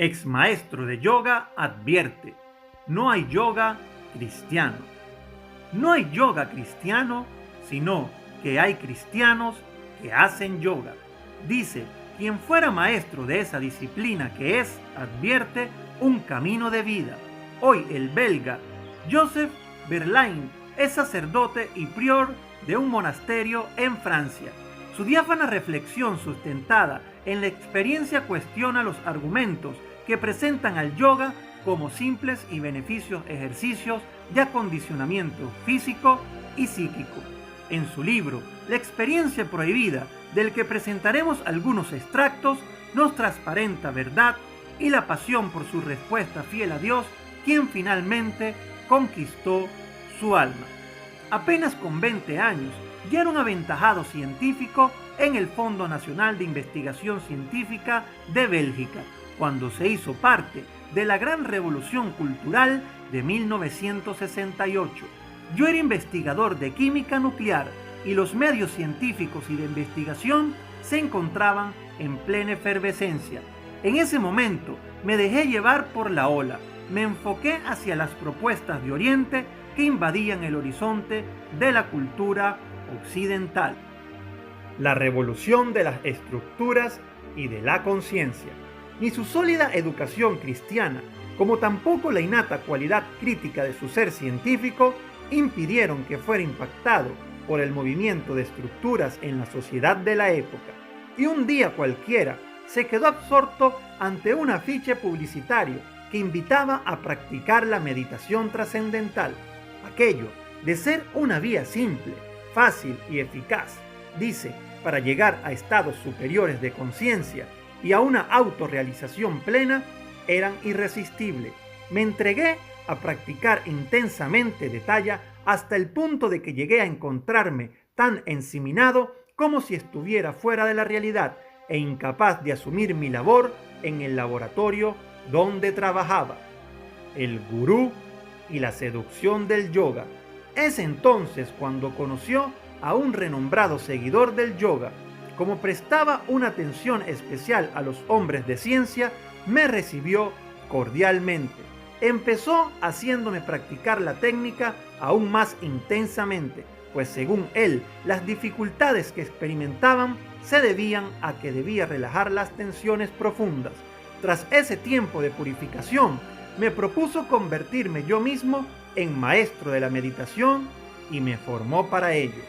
Ex maestro de yoga advierte: no hay yoga cristiano. No hay yoga cristiano, sino que hay cristianos que hacen yoga. Dice quien fuera maestro de esa disciplina que es, advierte, un camino de vida. Hoy el belga Joseph Verlaine es sacerdote y prior de un monasterio en Francia. Su diáfana reflexión sustentada en la experiencia cuestiona los argumentos que presentan al yoga como simples y beneficios ejercicios de acondicionamiento físico y psíquico. En su libro La experiencia prohibida, del que presentaremos algunos extractos, nos transparenta verdad y la pasión por su respuesta fiel a Dios, quien finalmente conquistó su alma. Apenas con 20 años, ya era un aventajado científico en el Fondo Nacional de Investigación Científica de Bélgica, cuando se hizo parte de la gran revolución cultural de 1968. Yo era investigador de química nuclear y los medios científicos y de investigación se encontraban en plena efervescencia. En ese momento me dejé llevar por la ola, me enfoqué hacia las propuestas de Oriente que invadían el horizonte de la cultura occidental. La revolución de las estructuras y de la conciencia. Ni su sólida educación cristiana, como tampoco la innata cualidad crítica de su ser científico, impidieron que fuera impactado por el movimiento de estructuras en la sociedad de la época. Y un día cualquiera se quedó absorto ante un afiche publicitario que invitaba a practicar la meditación trascendental. Aquello de ser una vía simple, fácil y eficaz, dice, para llegar a estados superiores de conciencia y a una autorrealización plena, eran irresistibles. Me entregué a practicar intensamente de talla hasta el punto de que llegué a encontrarme tan ensimismado como si estuviera fuera de la realidad e incapaz de asumir mi labor en el laboratorio donde trabajaba. El gurú y la seducción del yoga. Es entonces cuando conoció a un renombrado seguidor del yoga. Como prestaba una atención especial a los hombres de ciencia, me recibió cordialmente. Empezó haciéndome practicar la técnica aún más intensamente, pues según él, las dificultades que experimentaban se debían a que debía relajar las tensiones profundas. Tras ese tiempo de purificación, me propuso convertirme yo mismo en maestro de la meditación y me formó para ello.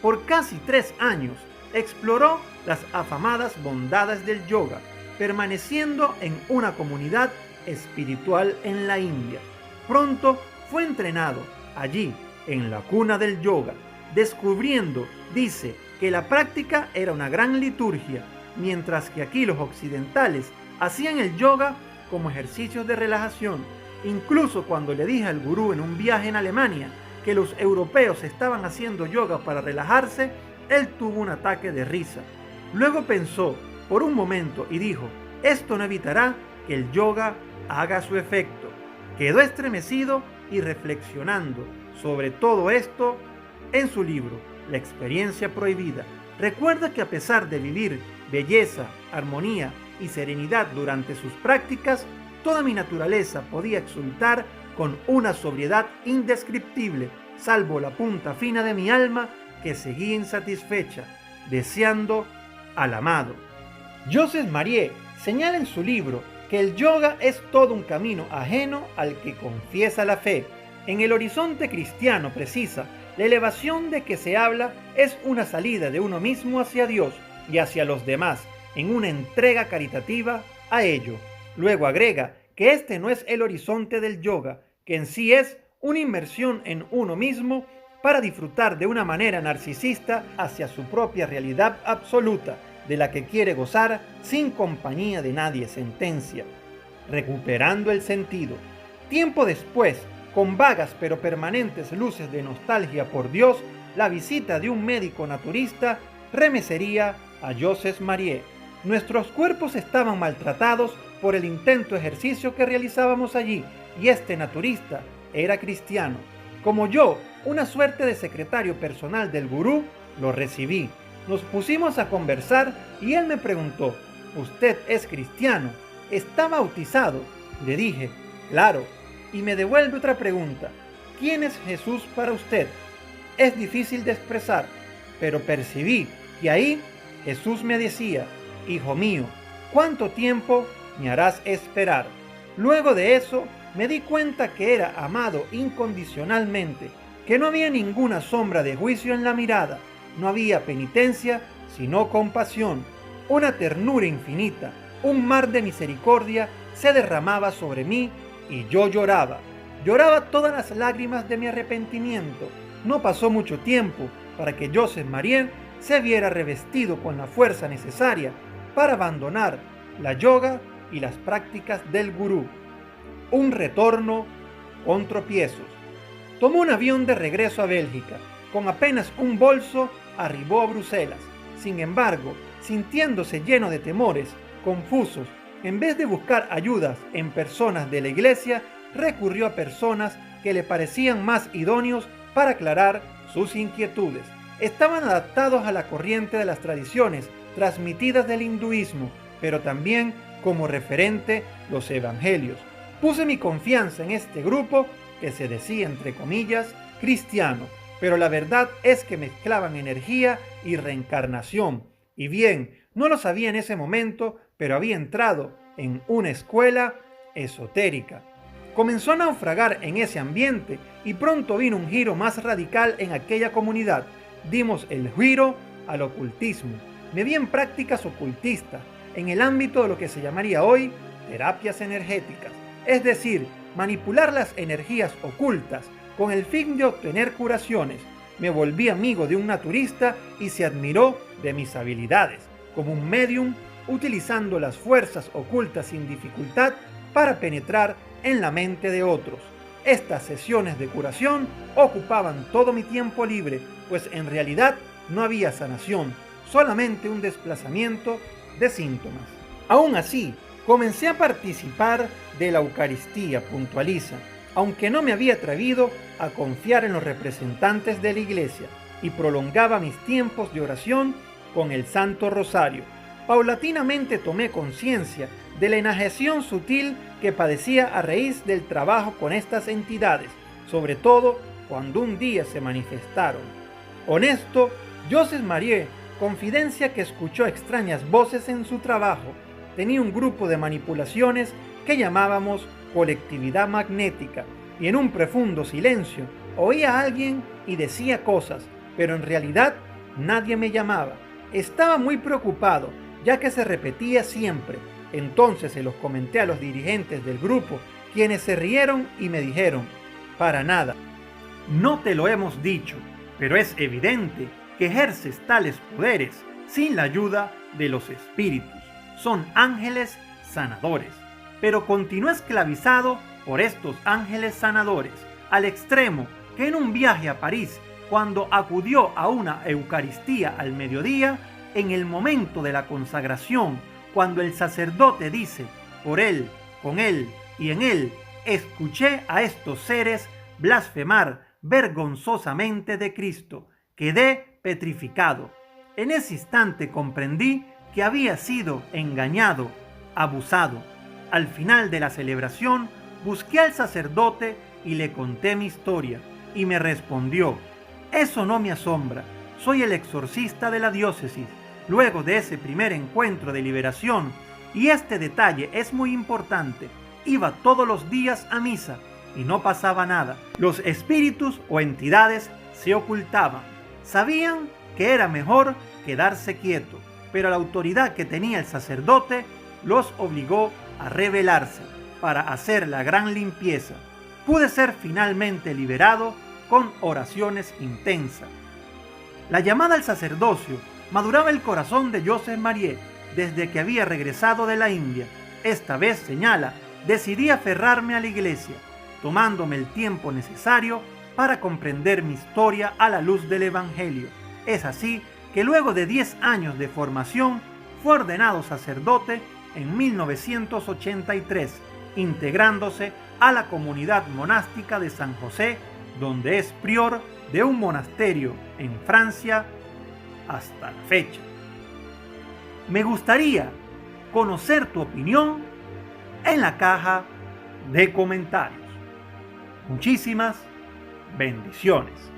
Por casi 3 años exploró las afamadas bondades del yoga, permaneciendo en una comunidad espiritual en la India. Pronto fue entrenado allí, en la cuna del yoga, descubriendo, dice, que la práctica era una gran liturgia, mientras que aquí los occidentales hacían el yoga como ejercicios de relajación. Incluso cuando le dije al gurú en un viaje en Alemania que los europeos estaban haciendo yoga para relajarse, él tuvo un ataque de risa. Luego pensó por un momento y dijo: esto no evitará que el yoga haga su efecto. Quedó estremecido y reflexionando sobre todo esto en su libro La experiencia prohibida. Recuerda que a pesar de vivir belleza, armonía y serenidad durante sus prácticas, toda mi naturaleza podía exultar con una sobriedad indescriptible, salvo la punta fina de mi alma que seguía insatisfecha, deseando al amado. Joseph Marie señala en su libro que el yoga es todo un camino ajeno al que confiesa la fe. En el horizonte cristiano precisa, la elevación de que se habla es una salida de uno mismo hacia Dios y hacia los demás, en una entrega caritativa a ello. Luego agrega que este no es el horizonte del yoga, que en sí es una inmersión en uno mismo para disfrutar de una manera narcisista hacia su propia realidad absoluta, de la que quiere gozar sin compañía de nadie, sentencia, recuperando el sentido. Tiempo después, con vagas pero permanentes luces de nostalgia por Dios, la visita de un médico naturista remecería a Joseph Marie. Nuestros cuerpos estaban maltratados por el intento ejercicio que realizábamos allí, y este naturista era cristiano. Como yo, una suerte de secretario personal del gurú, lo recibí. Nos pusimos a conversar y él me preguntó: ¿usted es cristiano? ¿Está bautizado? Le dije, claro, y me devuelve otra pregunta. ¿Quién es Jesús para usted? Es difícil de expresar, pero percibí que ahí Jesús me decía, hijo mío, ¿cuánto tiempo me harás esperar? Luego de eso me di cuenta que era amado incondicionalmente, que no había ninguna sombra de juicio en la mirada, no había penitencia, sino compasión, una ternura infinita, un mar de misericordia se derramaba sobre mí y yo lloraba. Lloraba todas las lágrimas de mi arrepentimiento. No pasó mucho tiempo para que Joseph Mariel se viera revestido con la fuerza necesaria para abandonar la yoga y las prácticas del gurú. Un retorno con tropiezos. Tomó un avión de regreso a Bélgica. Con apenas un bolso arribó a Bruselas. Sin embargo, sintiéndose lleno de temores, confusos, en vez de buscar ayudas en personas de la iglesia, recurrió a personas que le parecían más idóneos para aclarar sus inquietudes. Estaban adaptados a la corriente de las tradiciones transmitidas del hinduismo, pero también como referente los evangelios. Puse mi confianza en este grupo que se decía, entre comillas, cristiano, pero la verdad es que mezclaban energía y reencarnación. Y bien, no lo sabía en ese momento, pero había entrado en una escuela esotérica. Comenzó a naufragar en ese ambiente y pronto vino un giro más radical en aquella comunidad. Dimos el giro al ocultismo. Me vi en prácticas ocultistas, en el ámbito de lo que se llamaría hoy terapias energéticas, es decir, manipular las energías ocultas con el fin de obtener curaciones. Me volví amigo de un naturista y se admiró de mis habilidades como un medium, utilizando las fuerzas ocultas sin dificultad para penetrar en la mente de otros. Estas sesiones de curación ocupaban todo mi tiempo libre, pues en realidad no había sanación, solamente un desplazamiento de síntomas. Aún así, comencé a participar de la Eucaristía, puntualiza, aunque no me había atrevido a confiar en los representantes de la iglesia, y prolongaba mis tiempos de oración con el Santo Rosario. Paulatinamente tomé conciencia de la enajeción sutil que padecía a raíz del trabajo con estas entidades, sobre todo cuando un día se manifestaron. Honesto, Joseph Mariel confidencia que escuchó extrañas voces en su trabajo. Tenía un grupo de manipulaciones que llamábamos colectividad magnética, y en un profundo silencio oía a alguien y decía cosas, pero en realidad nadie me llamaba. Estaba muy preocupado, ya que se repetía siempre. Entonces se los comenté a los dirigentes del grupo, quienes se rieron y me dijeron, para nada. No te lo hemos dicho, pero es evidente que ejerces tales poderes sin la ayuda de los espíritus. Son ángeles sanadores. Pero continuó esclavizado por estos ángeles sanadores, al extremo que en un viaje a París, cuando acudió a una Eucaristía al mediodía, en el momento de la consagración, cuando el sacerdote dice, por él, con él y en él, escuché a estos seres blasfemar vergonzosamente de Cristo, quedé petrificado. En ese instante comprendí que había sido engañado, abusado. Al final de la celebración, busqué al sacerdote y le conté mi historia, y me respondió, eso no me asombra, soy el exorcista de la diócesis. Luego de ese primer encuentro de liberación, y este detalle es muy importante, iba todos los días a misa y no pasaba nada. Los espíritus o entidades se ocultaban. Sabían que era mejor quedarse quieto, pero la autoridad que tenía el sacerdote los obligó a rebelarse para hacer la gran limpieza. Pude ser finalmente liberado con oraciones intensas. La llamada al sacerdocio maduraba el corazón de Joseph Mariel desde que había regresado de la India. Esta vez, señala, decidí aferrarme a la iglesia, tomándome el tiempo necesario para comprender mi historia a la luz del Evangelio. Es así que luego de 10 años de formación fue ordenado sacerdote en 1983, integrándose a la comunidad monástica de San José, donde es prior de un monasterio en Francia hasta la fecha. Me gustaría conocer tu opinión en la caja de comentarios. Muchísimas bendiciones.